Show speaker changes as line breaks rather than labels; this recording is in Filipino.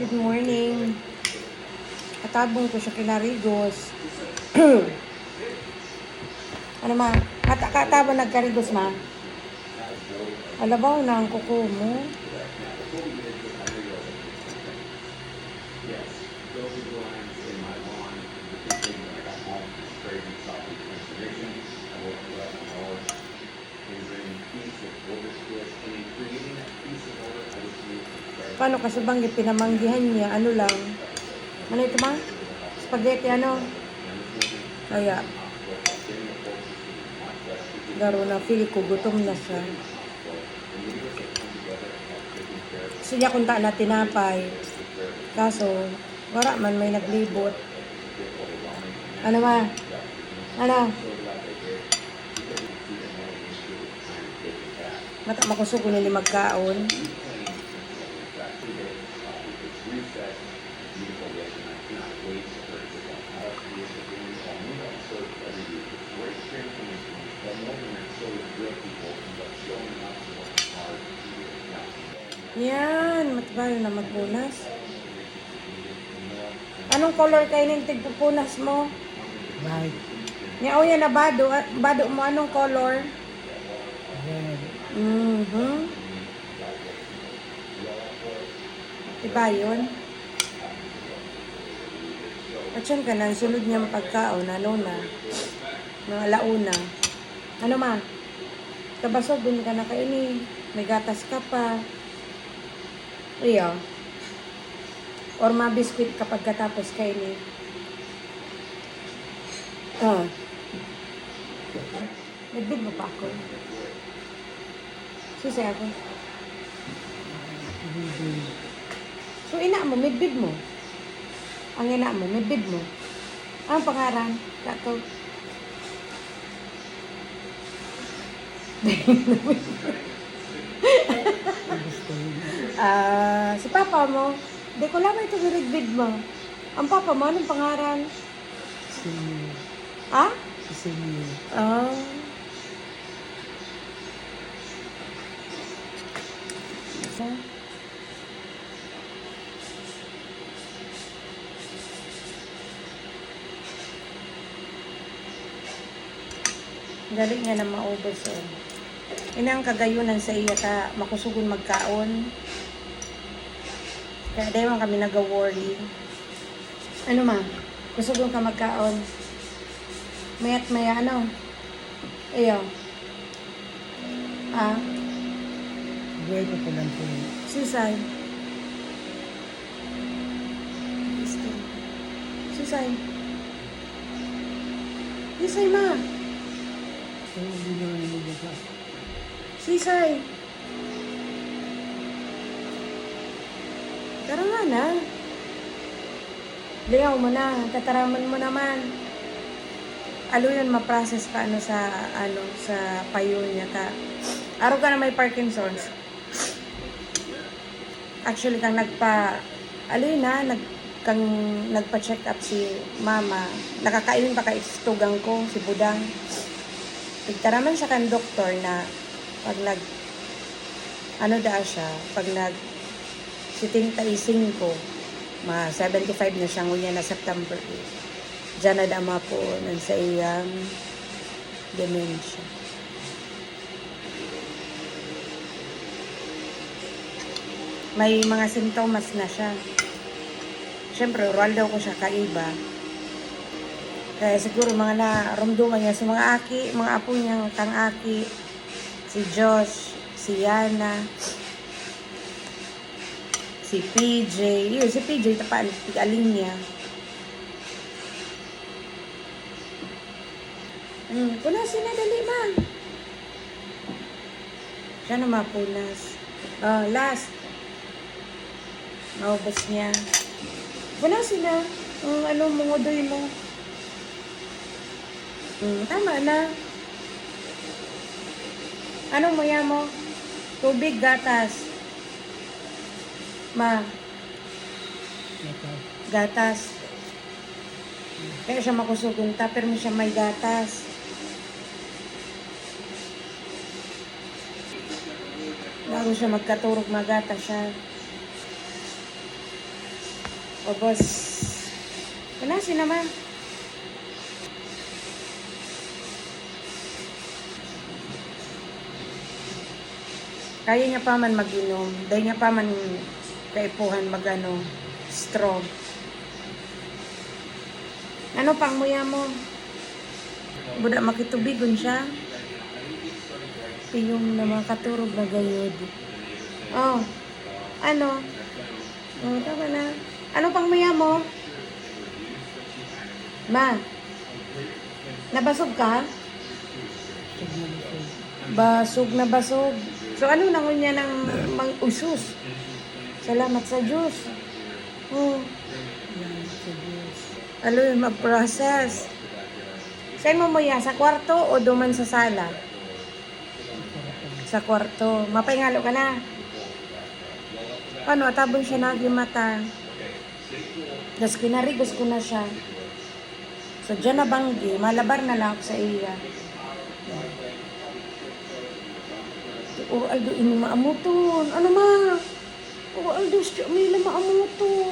Good morning. Katabong ko siya kinarigos. Ano ma? Katabong nagkarigos ma? Alabaw na ang kuko mo. Paano kasi bang pinamanggihan niya? Ano lang? Ano ito ma? Spaghetti ano? Kaya. Garo na feel ko gutom na siya. Siya kunta na tinapay. Kaso, wala man may naglibot. Ano ma? Ano? Mata makusog ko nili magkaon. Yan, matbayo na magpunas. Anong color kayo ng tigpupunas mo?
White.
Nya yan na bado. Bado mo anong color?
Red.
Diba yun? At yun ka na, sunod niyang pagkaon, ano na, mga alauna. Ano ma? Kabasog, dun ka na kainin. May gatas ka pa. Iyo. Or mabiskuit kapag katapos kainin. Nagbid mo pa ako. Susi ako. So, ina mo, midbid mo. Ang ina mo, midbid mo. Ang pangaran? Kato. Si papa mo, di ko lang ito midbid mo. Ang papa mo, anong pangaran?
Senior.
Ah?
Senior.
Galing nga na maubos eh. Inang kagayunan sa iya ta makusugon magkaon. Kaya dayon kami nag-worry. Ano ma? Kusugon ka magkaon. Mayat maya ano? Iyo.
Buhay ko pa lang po.
Susay. Susay. Susay ma.
Kaya hindi naman nilagay.
Susay. Tara nga na. Liyaw mo na. Tataraman mo naman. Alo yun ma-process ka sa payo niya ka. Araw ka na may Parkinson's. Actually kang nagpa-check up si mama. Nakakainin pa ka-istugang ko si Budang. Nagtaraman siya kan doktor na pag siting taising ko, 75 na siya ngunya na September 8. Diyan na dama po ng sa iyang dementia. May mga sintomas na siya. Siyempre, oral daw ko siya kaiba. Kaya siguro mga naramdaman niya sa mga apo niyang kang-aki, si Josh, si Yana, si PJ. Yun, si PJ, tapaan, tig-aling niya. Punasin na, dali ma. Siya na mapunas. Last. Maubos niya. Punasin na. Mungudoy mo. Tama na. Anong maya mo? Tubig, gatas. Ma. Gatas. Kaya siya makusugon. Pero mo siya may gatas. Bago siya magkaturog, magatas siya. O, boss. Panasin naman. Kaya niya pa man mag-inom. Dahil niya pa man kaipuhan mag-ano, straw. Ano pang muya mo? Budak makitubigon siya. Piyong na mga katurog na gayod. Oh, ano? Oh, tama na. Ano pang muya mo? Ma, nabasog ka? Basog na basog. So ano nangon niya ng usus? Salamat sa Diyos. Oh,
Yan sa Diyos.
alo yung mag-process. Saan mo muya? Sa kwarto o duman sa sala? Sa kwarto. Mapahingalo ka na. Ano, atabon siya na yung mata. Tapos kinarigos ko na siya. So, dyan na banggi. Malabar na lang ako sa iya. O, Aldo, ini maamuton. Ano ma? O, Aldo, may maamuton.